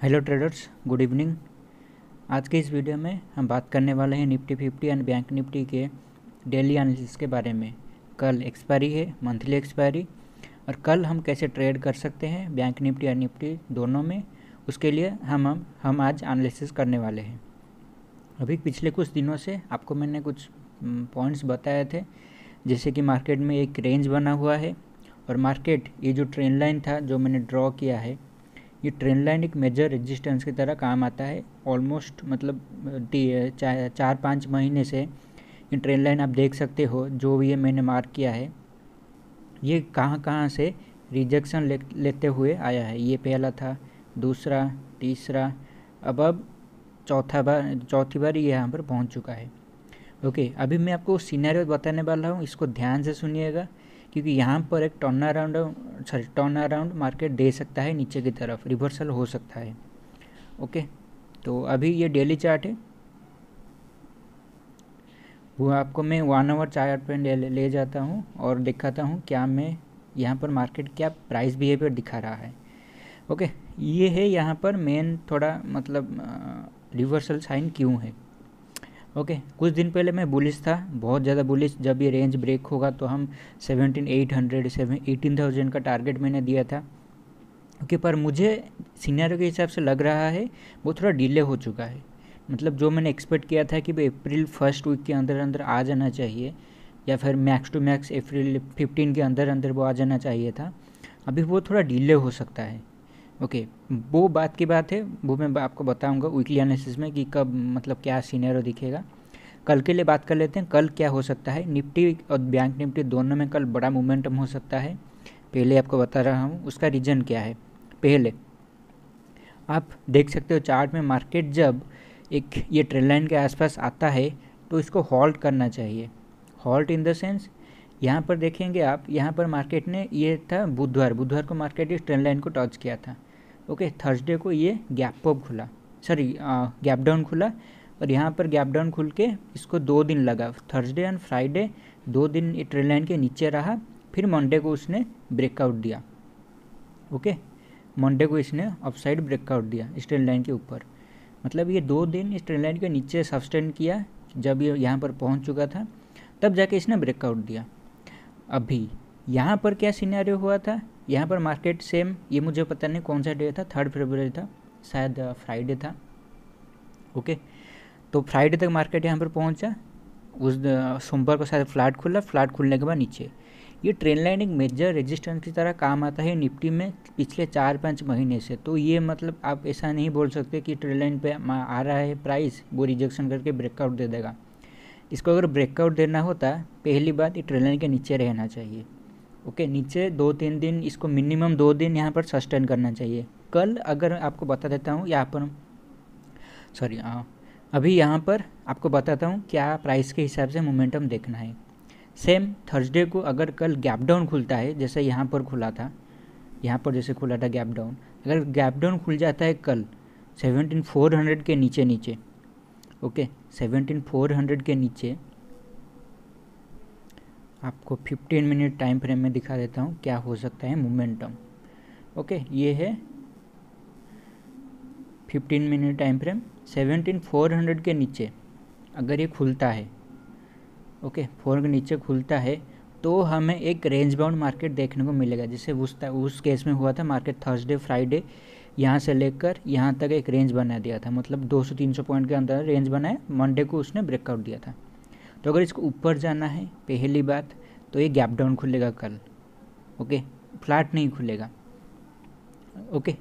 Hello traders, good evening. आज के इस वीडियो में हम बात करने वाले हैं निफ्टी 50 एंड बैंक निफ्टी के डेली एनालिसिस के बारे में। कल एक्सपायरी है, मंथली एक्सपायरी, और कल हम कैसे ट्रेड कर सकते हैं बैंक निफ्टी और निफ्टी दोनों में, उसके लिए हम आज एनालिसिस करने वाले हैं। अभी पिछले कुछ दिनों से आपको मैंने कुछ पॉइंट्स बताए थे, जैसे कि मार्केट में एक रेंज बना हुआ है और मार्केट ये जो ट्रेंड लाइन था जो मैंने ड्रॉ किया है, ये ट्रेंड लाइन एक मेजर रेजिस्टेंस की तरह काम आता है। ऑलमोस्ट मतलब 4-5 महीने से ये ट्रेंड लाइन आप देख सकते हो, जो भी ये मैंने मार्क किया है ये कहाँ कहाँ से रिजेक्शन लेते हुए आया है। ये पहला था, दूसरा, तीसरा, अब चौथी बार ये यहाँ पर पहुँच चुका है। ओके, अभी मैं आपको सिनेरियो बताने वाला हूँ, इसको ध्यान से सुनिएगा, क्योंकि यहाँ पर एक टर्न अराउंड मार्केट दे सकता है, नीचे की तरफ रिवर्सल हो सकता है। ओके, तो अभी ये डेली चार्ट है, वो आपको मैं 1 आवर चार्ट पे ले जाता हूँ और दिखाता हूँ क्या मैं यहाँ पर मार्केट क्या प्राइस बिहेवियर दिखा रहा है। ओके, ये है यहाँ पर मेन थोड़ा मतलब रिवर्सल साइन क्यों है। ओके, कुछ दिन पहले मैं बुलिश था, बहुत ज़्यादा बुलिश। जब ये रेंज ब्रेक होगा तो हम 18,000 का टारगेट मैंने दिया था। ओके, पर मुझे सीनियर के हिसाब से लग रहा है वो थोड़ा डिले हो चुका है। मतलब जो मैंने एक्सपेक्ट किया था कि भाई अप्रैल फर्स्ट वीक के अंदर अंदर आ जाना चाहिए, या फिर मैक्स टू मैक्स अप्रैल 15 के अंदर अंदर वो आ जाना चाहिए था, अभी वो थोड़ा डिले हो सकता है। ओके, वो बात की बात है, वो मैं आपको बताऊंगा वीकली एनालिसिस में कि कब मतलब क्या सीनेरियो दिखेगा। कल के लिए बात कर लेते हैं, कल क्या हो सकता है। निफ्टी और बैंक निफ्टी दोनों में कल बड़ा मोमेंटम हो सकता है। पहले आपको बता रहा हूँ उसका रीज़न क्या है। पहले आप देख सकते हो चार्ट में, मार्केट जब एक ये ट्रेंड लाइन के आसपास आता है तो इसको हॉल्ट करना चाहिए। हॉल्ट इन द सेंस, यहाँ पर देखेंगे आप, यहाँ पर मार्केट ने, ये था बुधवार को मार्केट इस ट्रेंड लाइन को टच किया था। ओके, थर्सडे को ये गैप अप खुला, गैप डाउन खुला, और यहाँ पर गैप डाउन खुल के इसको 2 दिन लगा, थर्सडे एंड फ्राइडे 2 दिन ये ट्रेंड लाइन के नीचे रहा। फिर मंडे को उसने ब्रेकआउट दिया। ओके, मंडे को इसने अपसाइड ब्रेकआउट दिया इस ट्रेंड लाइन के ऊपर। मतलब ये 2 दिन इस ट्रेंड लाइन के नीचे सस्टेन किया, जब ये यहाँ पर पहुँच चुका था तब जाके इसने ब्रेकआउट दिया। अभी यहाँ पर क्या सिनेरियो हुआ था, यहाँ पर मार्केट सेम, ये मुझे पता नहीं कौन सा डे था, 3 फरवरी था शायद, फ्राइडे था। ओके, तो फ्राइडे तक मार्केट यहाँ पर पहुँचा, उस सोमवार को शायद फ्लैट खुला, फ्लैट खुलने के बाद नीचे। ये ट्रेंड लाइन एक मेजर रेजिस्टेंस की तरह काम आता है निफ्टी में पिछले 4-5 महीने से। तो ये मतलब आप ऐसा नहीं बोल सकते कि ट्रेंड लाइन पे आ रहा है प्राइस, वो रिजेक्शन करके ब्रेकआउट दे देगा। इसको अगर ब्रेकआउट देना होता, पहली बात ये ट्रेंड लाइन के नीचे रहना चाहिए। ओके, नीचे 2-3 दिन, इसको मिनिमम 2 दिन यहाँ पर सस्टेन करना चाहिए। कल अगर आपको बता देता हूँ यहाँ पर, अभी यहाँ पर आपको बताता हूँ क्या प्राइस के हिसाब से मोमेंटम देखना है। सेम थर्सडे को अगर कल गैप डाउन खुलता है, जैसे यहाँ पर खुला था, यहाँ पर जैसे खुला था गैप डाउन, अगर गैप डाउन खुल जाता है कल 17,400 के नीचे, ओके 17,400 के नीचे, आपको 15 मिनट टाइम फ्रेम में दिखा देता हूँ क्या हो सकता है मोमेंटम। ओके, ये है 15 मिनट टाइम फ्रेम। 17,400 के नीचे अगर ये खुलता है, ओके 4 के नीचे खुलता है, तो हमें एक रेंज बाउंड मार्केट देखने को मिलेगा। जैसे उस केस में हुआ था, मार्केट थर्सडे फ्राइडे यहाँ से लेकर यहाँ तक एक रेंज बना दिया था, मतलब 200-300 पॉइंट के अंदर रेंज बनाया, मंडे को उसने ब्रेकआउट दिया था। तो अगर इसको ऊपर जाना है, पहली बात तो ये गैप डाउन खुलेगा कल। ओके, फ्लैट नहीं खुलेगा। ओके,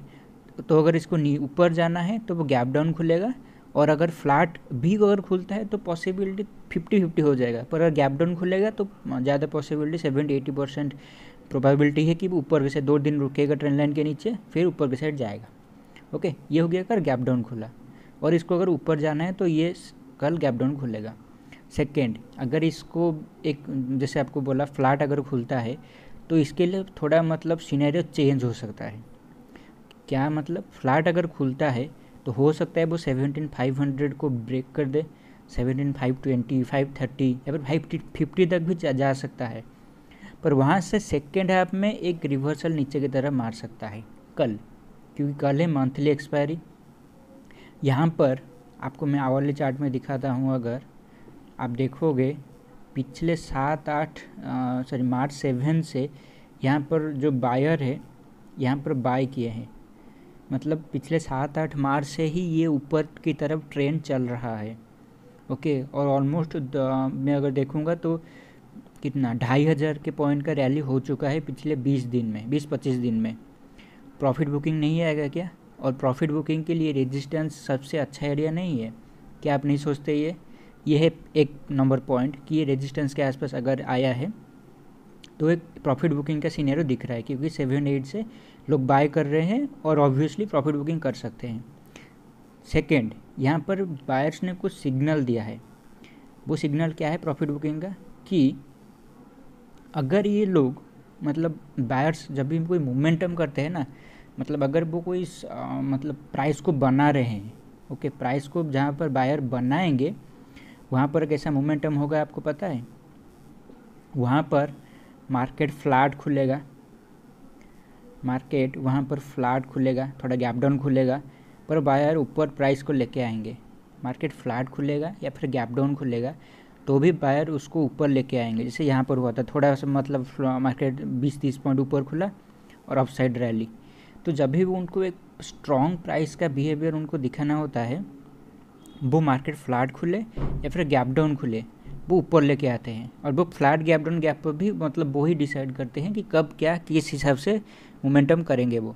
तो अगर इसको ऊपर जाना है तो वो गैप डाउन खुलेगा, और अगर फ्लैट भी अगर खुलता है तो पॉसिबिलिटी 50-50 हो जाएगा। पर अगर गैप डाउन खुलेगा तो ज़्यादा पॉसिबिलिटी 70-80% प्रोबेबिलिटी है कि वो ऊपर के साइड 2 दिन रुकेगा ट्रेंड लाइन के नीचे, फिर ऊपर के साइड जाएगा। ओके, ये हो गया अगर गैप डाउन खुला, और इसको अगर ऊपर जाना है तो ये कल गैप डाउन खुलेगा। सेकेंड, अगर इसको एक, जैसे आपको बोला, फ्लैट अगर खुलता है तो इसके लिए थोड़ा मतलब सिनेरियो चेंज हो सकता है। क्या मतलब, फ्लैट अगर खुलता है तो हो सकता है वो 17,500 को ब्रेक कर दे, 17,520, 530 या फिर 550 तक भी जा सकता है। पर वहाँ से सेकेंड हाफ में एक रिवर्सल नीचे की तरफ मार सकता है कल, क्योंकि कल है मंथली एक्सपायरी। यहाँ पर आपको मैं आवरली चार्ट में दिखाता हूँ, अगर आप देखोगे पिछले मार्च 7 से यहाँ पर जो बायर है यहाँ पर बाय किए हैं, मतलब पिछले 7-8 मार्च से ही ये ऊपर की तरफ ट्रेंड चल रहा है। ओके, और ऑलमोस्ट मैं अगर देखूँगा तो कितना 2500 के पॉइंट का रैली हो चुका है पिछले 20-25 दिन में। प्रॉफिट बुकिंग नहीं आएगा क्या? और प्रॉफिट बुकिंग के लिए रेजिस्टेंस सबसे अच्छा एरिया नहीं है क्या? आप नहीं सोचते? ये है एक नंबर पॉइंट कि ये रेजिस्टेंस के आसपास अगर आया है तो एक प्रॉफिट बुकिंग का सीनेरियो दिख रहा है, क्योंकि 7-8 से लोग बाय कर रहे हैं और ऑब्वियसली प्रॉफिट बुकिंग कर सकते हैं। सेकेंड, यहाँ पर बायर्स ने कुछ सिग्नल दिया है। वो सिग्नल क्या है प्रॉफिट बुकिंग का? कि अगर ये लोग मतलब बायर्स जब भी कोई मोमेंटम करते हैं ना, मतलब अगर वो कोई मतलब प्राइस को बना रहे हैं, ओके, प्राइस को जहाँ पर बायर बनाएंगे वहाँ पर कैसा मोमेंटम होगा आपको पता है? वहाँ पर मार्केट फ्लैट खुलेगा, मार्केट वहाँ पर फ्लैट खुलेगा, थोड़ा गैप डाउन खुलेगा, पर बायर ऊपर प्राइस को लेके आएंगे। मार्केट फ्लैट खुलेगा या फिर गैप डाउन खुलेगा तो भी बायर उसको ऊपर लेके आएंगे। जैसे यहाँ पर हुआ था, थोड़ा सा मतलब मार्केट 20-30 पॉइंट ऊपर खुला और अप साइड रैली। तो जब भी वो उनको एक स्ट्रॉन्ग प्राइस का बिहेवियर उनको दिखाना होता है, वो मार्केट फ्लैट खुले या फिर गैप डाउन खुले, वो ऊपर लेके आते हैं। और वो फ्लैट गैप डाउन गैप पर भी मतलब वो ही डिसाइड करते हैं कि कब क्या किस हिसाब से मोमेंटम करेंगे वो।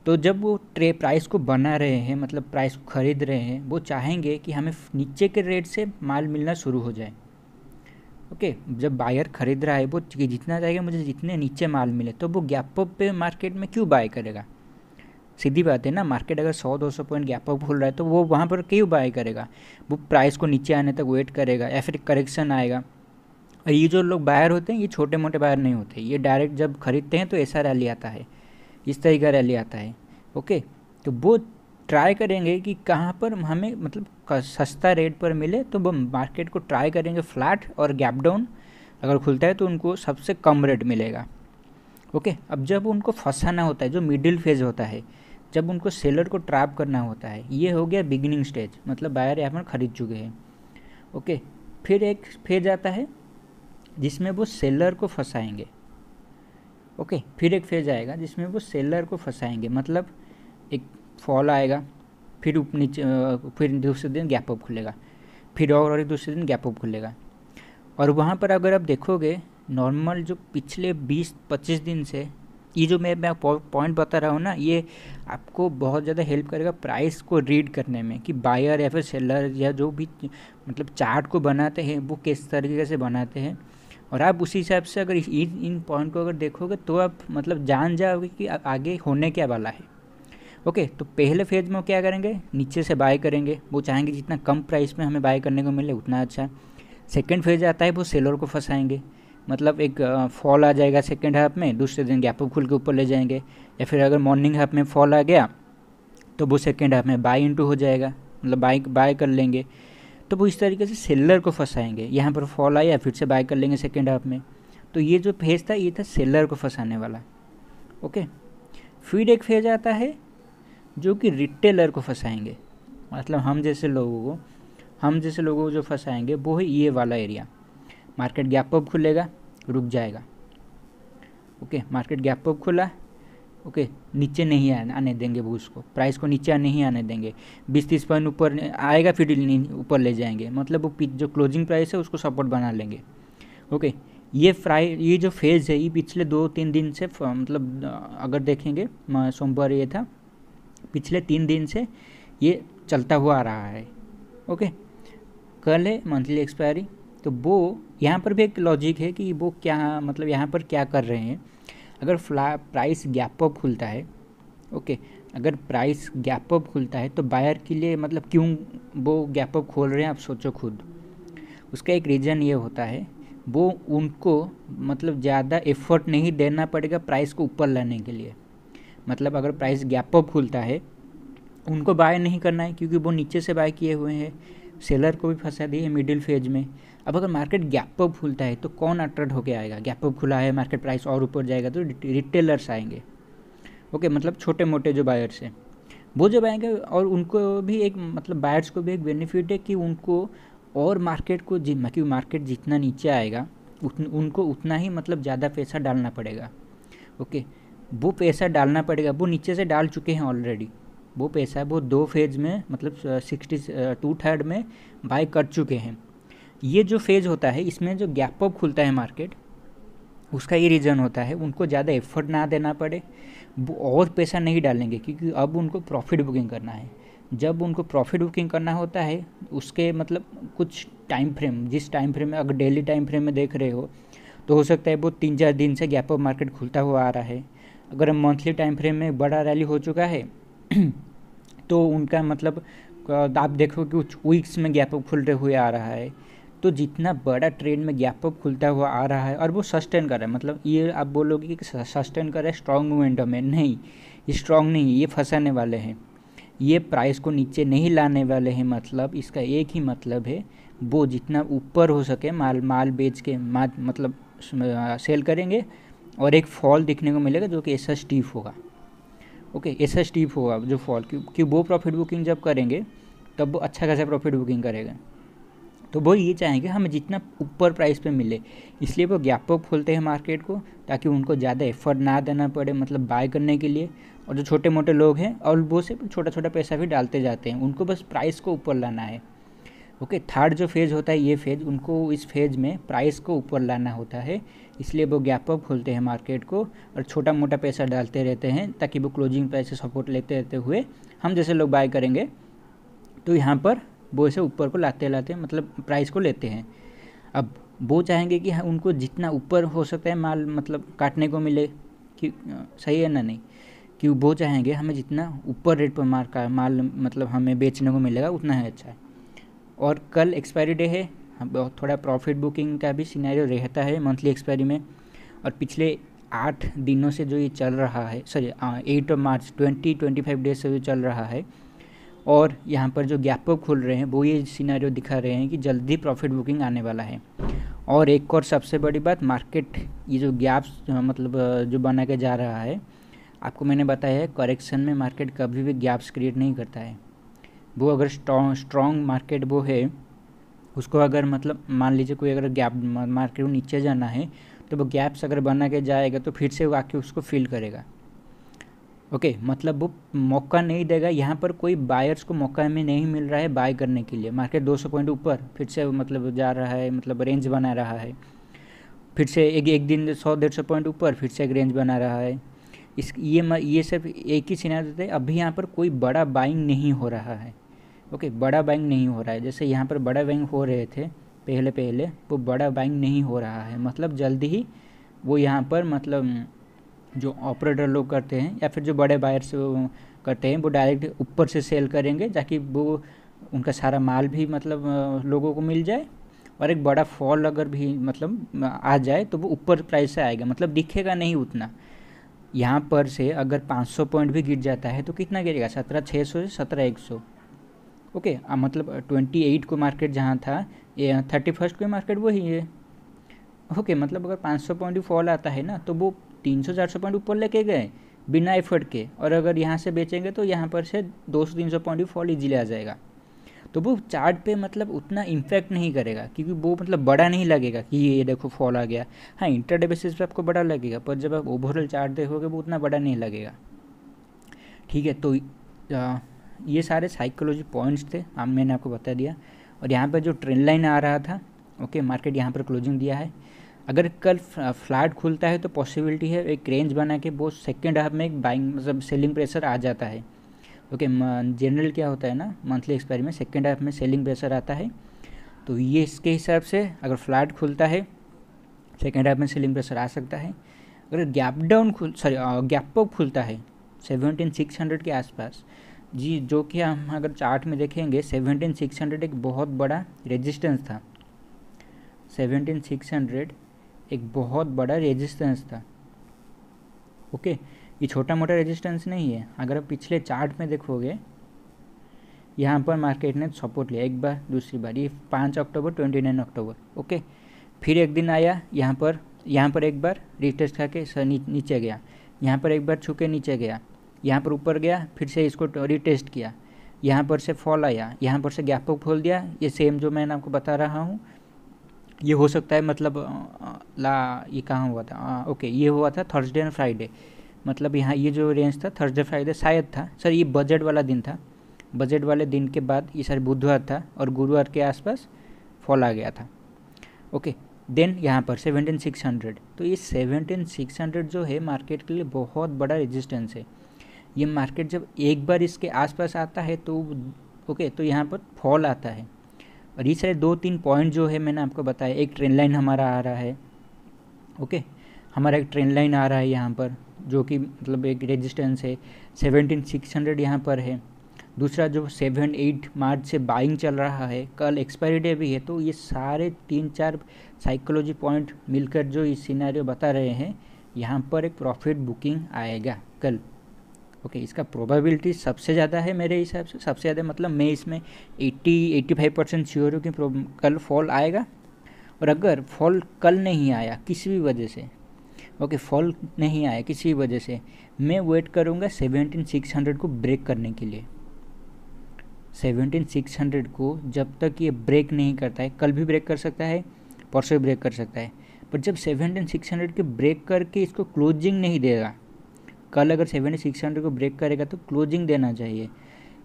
तो जब वो प्राइस को बना रहे हैं, मतलब प्राइस को ख़रीद रहे हैं, वो चाहेंगे कि हमें नीचे के रेट से माल मिलना शुरू हो जाए। ओके, जब बायर ख़रीद रहा है वो जितना चाहेगा मुझे जितने नीचे माल मिले, तो वो गैप अप पे मार्केट में क्यों बाय करेगा? सीधी बात है ना, मार्केट अगर 100-200 पॉइंट गैप अप खुल रहा है तो वो वहाँ पर क्यों बाय करेगा? वो प्राइस को नीचे आने तक वेट करेगा या फिर करेक्शन आएगा। और ये जो लोग बायर होते हैं ये छोटे मोटे बायर नहीं होते, ये डायरेक्ट जब खरीदते हैं तो ऐसा रैली आता है, इस तरह का रैली आता है। ओके, तो वो ट्राई करेंगे कि कहाँ पर हमें मतलब सस्ता रेट पर मिले, तो वो मार्केट को ट्राई करेंगे फ्लैट और गैप डाउन अगर खुलता है तो उनको सबसे कम रेट मिलेगा। ओके, अब जब उनको फंसाना होता है, जो मिडिल फेज होता है, जब उनको सेलर को ट्रैप करना होता है, ये हो गया बिगिनिंग स्टेज, मतलब बायर यहाँ पर खरीद चुके हैं। ओके, फिर एक फेज आता है जिसमें वो सेलर को फंसाएंगे। ओके, फिर एक फेज आएगा जिसमें वो सेलर को फंसाएंगे, मतलब एक फॉल आएगा, फिर नीचे, फिर दूसरे दिन गैप अप खुलेगा, फिर और एक दूसरे दिन गैप अप खुलेगा। और वहाँ पर अगर आप देखोगे नॉर्मल जो पिछले 20-25 दिन से ये जो मैं पॉइंट बता रहा हूँ ना, ये आपको बहुत ज़्यादा हेल्प करेगा प्राइस को रीड करने में कि बायर या फिर सेलर या जो भी मतलब चार्ट को बनाते हैं वो किस तरीके से बनाते हैं। और आप उसी हिसाब से अगर इन पॉइंट को अगर देखोगे तो आप मतलब जान जाओगे कि आगे होने क्या वाला है। ओके, तो पहले फेज में क्या करेंगे? नीचे से बाय करेंगे, वो चाहेंगे जितना कम प्राइस में हमें बाय करने को मिले उतना अच्छा। सेकंड फेज आता है, वो सेलर को फंसाएंगे, मतलब एक फॉल आ जाएगा सेकंड हाफ में, दूसरे दिन गैप अप खुल के ऊपर ले जाएंगे, या फिर अगर मॉर्निंग हाफ में फॉल आ गया तो वो सेकंड हाफ में बाय इनटू हो जाएगा, मतलब बाय कर लेंगे। तो वो इस तरीके से सेलर को फंसाएंगे। यहाँ पर फॉल आया फिर से बाय कर लेंगे सेकंड हाफ में। तो ये जो फेज था ये था सेलर को फंसाने वाला। ओके, फिर एक फेज आता है जो कि रिटेलर को फंसाएंगे, मतलब हम जैसे लोगों को जो फंसाएंगे वो है ये वाला एरिया। मार्केट गैप अप खुलेगा, रुक जाएगा। ओके, मार्केट गैप अप खुला, ओके, नीचे नहीं आने देंगे वो, उसको प्राइस को नीचे नहीं आने देंगे, 20-30 पॉइंट ऊपर आएगा फिर ऊपर ले जाएंगे, मतलब वो जो क्लोजिंग प्राइस है उसको सपोर्ट बना लेंगे। ओके, ये जो फेज़ है ये पिछले 2-3 दिन से मतलब अगर देखेंगे सोमवार ये था, पिछले 3 दिन से ये चलता हुआ आ रहा है। ओके, कल है मंथली एक्सपायरी, तो वो यहाँ पर भी एक लॉजिक है कि वो क्या मतलब यहाँ पर क्या कर रहे हैं। अगर प्राइस गैप अप खुलता है, ओके, अगर प्राइस गैप अप खुलता है तो बायर के लिए मतलब क्यों वो गैप अप खोल रहे हैं, आप सोचो खुद। उसका एक रीज़न ये होता है, वो उनको मतलब ज़्यादा एफर्ट नहीं देना पड़ेगा प्राइस को ऊपर लाने के लिए। मतलब अगर प्राइस गैप अप खुलता है उनको बाय नहीं करना है, क्योंकि वो नीचे से बाय किए हुए हैं, सेलर को भी फंसा दिए मिडिल फेज में। अब अगर मार्केट गैप अप खुलता है तो कौन अट्रैक्ट होके आएगा? गैप अप खुला है, मार्केट प्राइस और ऊपर जाएगा तो रिटेलर्स आएंगे। ओके, मतलब छोटे मोटे जो बायर्स हैं वो जब आएंगे, और उनको भी एक मतलब बायर्स को भी एक बेनिफिट है कि उनको और मार्केट को क्योंकि मार्केट जितना नीचे आएगा उनको उतना ही मतलब ज़्यादा पैसा डालना पड़ेगा। ओके, वो पैसा डालना पड़ेगा, वो नीचे से डाल चुके हैं ऑलरेडी। वो पैसा वो 2 फेज़ में मतलब 2/3 में बाय कर चुके हैं। ये जो फेज़ होता है इसमें जो गैप अप खुलता है मार्केट, उसका ये रीज़न होता है उनको ज़्यादा एफर्ट ना देना पड़े, वो और पैसा नहीं डालेंगे क्योंकि अब उनको प्रॉफिट बुकिंग करना है। जब उनको प्रॉफिट बुकिंग करना होता है उसके मतलब कुछ टाइम फ्रेम, जिस टाइम फ्रेम में अगर डेली टाइम फ्रेम में देख रहे हो तो हो सकता है वो 3-4 दिन से गैप अप मार्केट खुलता हुआ आ रहा है। अगर मंथली टाइम फ्रेम में बड़ा रैली हो चुका है तो उनका मतलब आप देखो कि कुछ वीक्स में गैप अप खुलते हुए आ रहा है। तो जितना बड़ा ट्रेंड में गैप अप खुलता हुआ आ रहा है और वो सस्टेन कर रहा है, मतलब ये आप बोलोगे कि सस्टेन कर रहा है स्ट्रॉन्ग मोमेंटम है, नहीं, ये स्ट्रॉन्ग नहीं, ये फंसाने वाले हैं, ये प्राइस को नीचे नहीं लाने वाले हैं। मतलब इसका एक ही मतलब है, वो जितना ऊपर हो सके माल बेच के मतलब सेल करेंगे और एक फॉल दिखने को मिलेगा जो कि ऐसा स्टीफ होगा। ओके, ऐसा स्टीफ होगा जो फॉल, क्योंकि वो प्रॉफिट बुकिंग जब करेंगे तब वो अच्छा खासा प्रॉफिट बुकिंग करेगा। तो वो ये चाहेंगे हमें जितना ऊपर प्राइस पे मिले, इसलिए वो गैप अप खोलते हैं मार्केट को ताकि उनको ज़्यादा एफर्ट ना देना पड़े मतलब बाय करने के लिए। और जो छोटे मोटे लोग हैं और वो सिर्फ छोटा छोटा पैसा भी डालते जाते हैं, उनको बस प्राइस को ऊपर लाना है। ओके, थर्ड जो फेज़ होता है ये फेज़, उनको इस फेज़ में प्राइस को ऊपर लाना होता है, इसलिए वो गैप अप खोलते हैं मार्केट को और छोटा मोटा पैसा डालते रहते हैं ताकि वो क्लोजिंग प्राइस से सपोर्ट लेते रहते हुए हम जैसे लोग बाय करेंगे तो यहाँ पर वो इसे ऊपर को लाते मतलब प्राइस को लेते हैं। अब वो चाहेंगे कि उनको जितना ऊपर हो सकता है माल मतलब काटने को मिले, कि सही है ना, नहीं, कि वो चाहेंगे हमें जितना ऊपर रेट पर माल मतलब हमें बेचने को मिलेगा उतना है अच्छा है। और कल एक्सपायरी डे है, थोड़ा प्रॉफिट बुकिंग का भी सिनेरियो रहता है मंथली एक्सपायरी में। और पिछले 8 दिनों से जो ये चल रहा है, 8 मार्च 25 डेज से जो चल रहा है, और यहाँ पर जो गैप अप खुल रहे हैं वो ये सिनेरियो दिखा रहे हैं कि जल्दी प्रॉफिट बुकिंग आने वाला है। और एक और सबसे बड़ी बात, मार्केट ये जो गैप्स मतलब जो बना के जा रहा है, आपको मैंने बताया है करेक्शन में मार्केट कभी भी गैप्स क्रिएट नहीं करता है। वो अगर स्ट्रॉन्ग मार्केट वो है, उसको अगर मतलब मान लीजिए कोई अगर गैप मार्केट को नीचे जाना है तो वो गैप्स अगर बना के जाएगा तो फिर से वो आके उसको फिल करेगा। ओके, मतलब वो मौका नहीं देगा, यहाँ पर कोई बायर्स को मौका में नहीं मिल रहा है बाय करने के लिए। मार्केट 200 पॉइंट ऊपर फिर से मतलब जा रहा है, मतलब रेंज बना रहा है, फिर से एक दिन 100-150 पॉइंट ऊपर फिर से एक रेंज बना रहा है। ये सिर्फ एक ही सिनेरियो है, अभी यहाँ पर कोई बड़ा बाइंग नहीं हो रहा है। ओके, बड़ा बाइंग नहीं हो रहा है, जैसे यहाँ पर बड़ा बाइंग हो रहे थे पहले वो बड़ा बाइंग नहीं हो रहा है। मतलब जल्दी ही वो यहाँ पर मतलब जो ऑपरेटर लोग करते हैं या फिर जो बड़े बायर्स करते हैं वो डायरेक्ट ऊपर से सेल करेंगे ताकि वो उनका सारा माल भी मतलब लोगों को मिल जाए, और एक बड़ा फॉल अगर भी मतलब आ जाए तो वो ऊपर प्राइस से आएगा, मतलब दिखेगा नहीं उतना। यहाँ पर से अगर 500 पॉइंट भी गिर जाता है तो कितना गिरेगा, 17,600 से 17,100। ओके, मतलब 28 को मार्केट जहाँ था, 31 को मार्केट वही है। ओके, मतलब अगर 500 पॉइंट भी फॉल आता है ना तो वो 300-400 पॉइंट ऊपर लेके गए बिना एफर्ट के, और अगर यहाँ से बेचेंगे तो यहाँ पर से 200-300 पॉइंट भी फॉल इजीली आ जाएगा। तो वो चार्ट पे मतलब उतना इम्पैक्ट नहीं करेगा क्योंकि वो मतलब बड़ा नहीं लगेगा कि ये देखो फॉल आ गया। हाँ, इंटरडे बेसिस पे आपको बड़ा लगेगा, पर जब आप ओवरऑल चार्ट देखोगे वो उतना बड़ा नहीं लगेगा। ठीक है, तो ये सारे साइकोलॉजी पॉइंट्स थे, मैंने आपको बता दिया। और यहाँ पर जो ट्रेंड लाइन आ रहा था, ओके, मार्केट यहाँ पर क्लोजिंग दिया है। अगर कल फ्लैट खुलता है तो पॉसिबिलिटी है एक रेंज बना के वो सेकेंड हाफ में एक बाइंग मतलब सेलिंग प्रेशर आ जाता है। ओके, जनरल क्या होता है ना, मंथली एक्सपायरी में सेकेंड हाफ में सेलिंग प्रेशर आता है। तो ये इसके हिसाब से अगर फ्लैट खुलता है सेकेंड हाफ में सेलिंग प्रेशर आ सकता है। अगर गैप अप खुलता है 17,600 के आसपास, जी, जो कि हम अगर चार्ट में देखेंगे 17,600 एक बहुत बड़ा रेजिस्टेंस था। 17,600 एक बहुत बड़ा रेजिस्टेंस था। ओके, ये छोटा मोटा रेजिस्टेंस नहीं है। अगर आप पिछले चार्ट में देखोगे, यहाँ पर मार्केट ने सपोर्ट लिया एक बार, दूसरी बार, ये 5 अक्टूबर 29 अक्टूबर। ओके, फिर एक दिन आया यहाँ पर एक बार रिटेस्ट खा के नीचे गया, यहाँ पर एक बार छू के नीचे गया, यहाँ पर ऊपर गया, फिर से इसको रीटेस्ट किया, यहाँ पर से फॉल आया, यहाँ पर से गैप अप खोल दिया। ये सेम जो मैंने आपको बता रहा हूँ, ये हो सकता है मतलब ये कहाँ हुआ था, ओके ये हुआ था थर्सडे एंड फ्राइडे, मतलब यहाँ ये जो रेंज था थर्सडे फ्राइडे शायद था सर, ये बजट वाला दिन था, बजट वाले दिन के बाद ये सर बुधवार था और गुरुवार के आसपास फॉल आ गया था। ओके देन यहाँ पर 17,600, तो ये 17,600 जो है मार्केट के लिए बहुत बड़ा रेजिस्टेंस है। ये मार्केट जब एक बार इसके आसपास आता है तो ओके तो यहाँ पर फॉल आता है। और ये सारे 2-3 पॉइंट जो है मैंने आपको बताया, एक ट्रेंड लाइन हमारा आ रहा है, ओके हमारा एक ट्रेंड लाइन आ रहा है यहाँ पर जो कि मतलब एक रेजिस्टेंस है, 17,600 यहाँ पर है। दूसरा जो 7-8 मार्च से बाइंग चल रहा है, कल एक्सपायरी डे भी है, तो ये सारे 3-4 साइकोलॉजी पॉइंट मिलकर जो इस सिनेरियो बता रहे हैं, यहाँ पर एक प्रॉफिट बुकिंग आएगा कल। ओके इसका प्रोबेबिलिटी सबसे ज़्यादा है मेरे हिसाब से, सबसे ज़्यादा मतलब मैं इसमें 80-85% श्योर हूँ कि कल फॉल आएगा। और अगर फॉल कल नहीं आया किसी भी वजह से, ओके फॉल नहीं आया किसी भी वजह से, मैं वेट करूँगा 17,600 को ब्रेक करने के लिए। 17,600 को जब तक ये ब्रेक नहीं करता है, कल भी ब्रेक कर सकता है, परसों भी ब्रेक कर सकता है, पर जब 17,600 के ब्रेक करके इसको क्लोजिंग नहीं देगा, कल अगर 17,600 को ब्रेक करेगा तो क्लोजिंग देना चाहिए।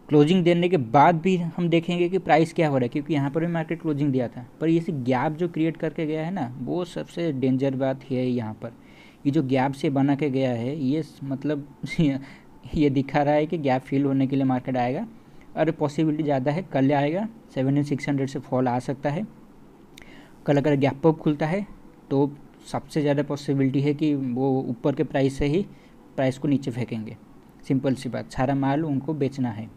क्लोजिंग देने के बाद भी हम देखेंगे कि प्राइस क्या हो रहा है, क्योंकि यहाँ पर भी मार्केट क्लोजिंग दिया था, पर ये गैप जो क्रिएट करके गया है ना, वो सबसे डेंजर बात है यहाँ पर। ये जो गैप से बना के गया है, ये मतलब ये दिखा रहा है कि गैप फिल होने के लिए मार्केट आएगा, और पॉसिबिलिटी ज़्यादा है कल आएगा, 17,600 से फॉल आ सकता है। कल अगर गैप अप खुलता है तो सबसे ज़्यादा पॉसिबिलिटी है कि वो ऊपर के प्राइस से ही प्राइस को नीचे फेंकेंगे। सिंपल सी बात, सारा माल उनको बेचना है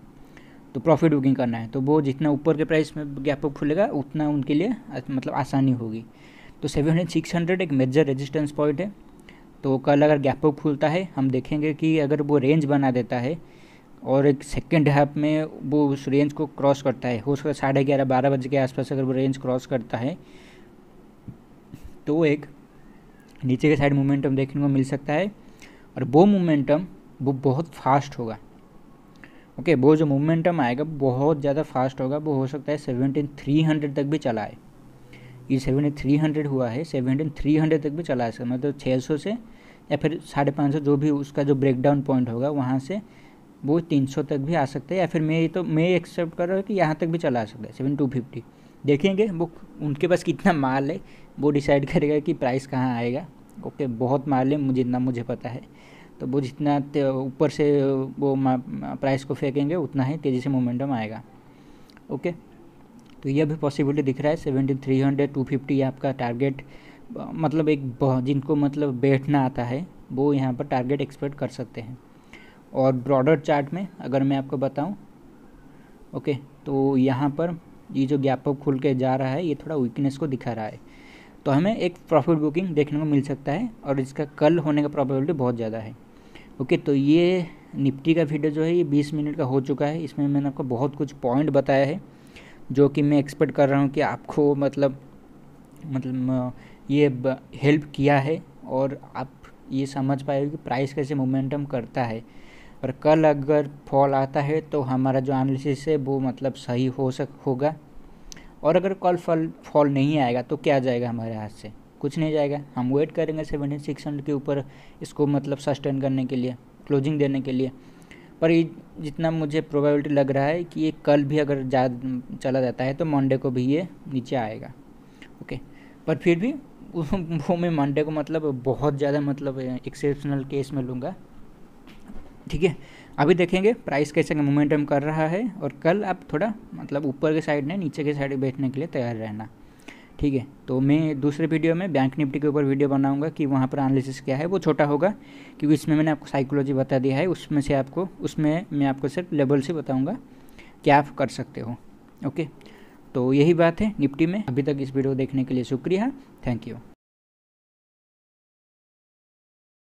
तो प्रॉफिट बुकिंग करना है, तो वो जितना ऊपर के प्राइस में गैप अप खुलेगा उतना उनके लिए मतलब आसानी होगी। तो 17,600 एक मेजर रेजिस्टेंस पॉइंट है। तो कल अगर गैप अप खुलता है, हम देखेंगे कि अगर वो रेंज बना देता है और एक सेकेंड हाफ में वो उस रेंज को क्रॉस करता है, हो सकता है 11:30-12 बजे के आसपास अगर वो रेंज क्रॉस करता है तो एक नीचे के साइड मोमेंटम देखने को मिल सकता है, और वो मोमेंटम वो बहुत फास्ट होगा। ओके वो जो मोमेंटम आएगा बहुत ज़्यादा फास्ट होगा, वो हो सकता है 17,300 तक भी चला है। ये 17,300 हुआ है, 17,300 तक भी चला सकता, मतलब 600 से या फिर 550 जो भी उसका जो ब्रेकडाउन पॉइंट होगा वहाँ से वो 300 तक भी आ सकता है, या फिर मैं एक्सेप्ट कर रहा हूँ कि यहाँ तक भी चला सकता है 7,250। देखेंगे वो उनके पास कितना माल है, वो डिसाइड करेगा कि प्राइस कहाँ आएगा। ओके बहुत माल है मुझे पता है, तो वो जितना ऊपर से वो प्राइस को फेंकेंगे उतना ही तेज़ी से मोमेंटम आएगा। ओके तो यह भी पॉसिबिलिटी दिख रहा है 17,300 250 आपका टारगेट, मतलब एक जिनको मतलब बैठना आता है वो यहाँ पर टारगेट एक्सपेक्ट कर सकते हैं। और ब्रॉडर चार्ट में अगर मैं आपको बताऊं, ओके तो यहाँ पर ये जो गैप अप खुल के जा रहा है ये थोड़ा वीकनेस को दिखा रहा है, तो हमें एक प्रॉफिट बुकिंग देखने को मिल सकता है, और इसका कल होने का प्रोबेबिलिटी बहुत ज़्यादा है। ओके तो ये निफ्टी का वीडियो जो है ये 20 मिनट का हो चुका है। इसमें मैंने आपको बहुत कुछ पॉइंट बताया है जो कि मैं एक्सपेक्ट कर रहा हूँ कि आपको मतलब ये हेल्प किया है और आप ये समझ पाए कि प्राइस कैसे मोमेंटम करता है। और कल अगर फॉल आता है तो हमारा जो एनालिसिस है वो मतलब सही होगा, और अगर कल फॉल नहीं आएगा तो क्या जाएगा हमारे हाथ से, कुछ नहीं जाएगा। हम वेट करेंगे 17,600 के ऊपर इसको मतलब सस्टेन करने के लिए, क्लोजिंग देने के लिए। पर ये जितना मुझे प्रोबेबिलिटी लग रहा है कि ये कल भी अगर चला जाता है तो मंडे को भी ये नीचे आएगा। ओके पर फिर भी वो मैं मंडे को मतलब बहुत ज़्यादा मतलब एक्सेप्शनल केस में लूँगा, ठीक है। अभी देखेंगे प्राइस कैसे मोमेंटम कर रहा है, और कल आप थोड़ा मतलब ऊपर के साइड ने नीचे के साइड बैठने के लिए तैयार रहना, ठीक है। तो मैं दूसरे वीडियो में बैंक निफ्टी के ऊपर वीडियो बनाऊंगा कि वहाँ पर एनालिसिस क्या है, वो छोटा होगा क्योंकि इसमें मैंने आपको साइकोलॉजी बता दिया है, उसमें मैं आपको सिर्फ लेवल से बताऊँगा क्या आप कर सकते हो। ओके तो यही बात है निफ्टी में। अभी तक इस वीडियो देखने के लिए शुक्रिया, थैंक यू।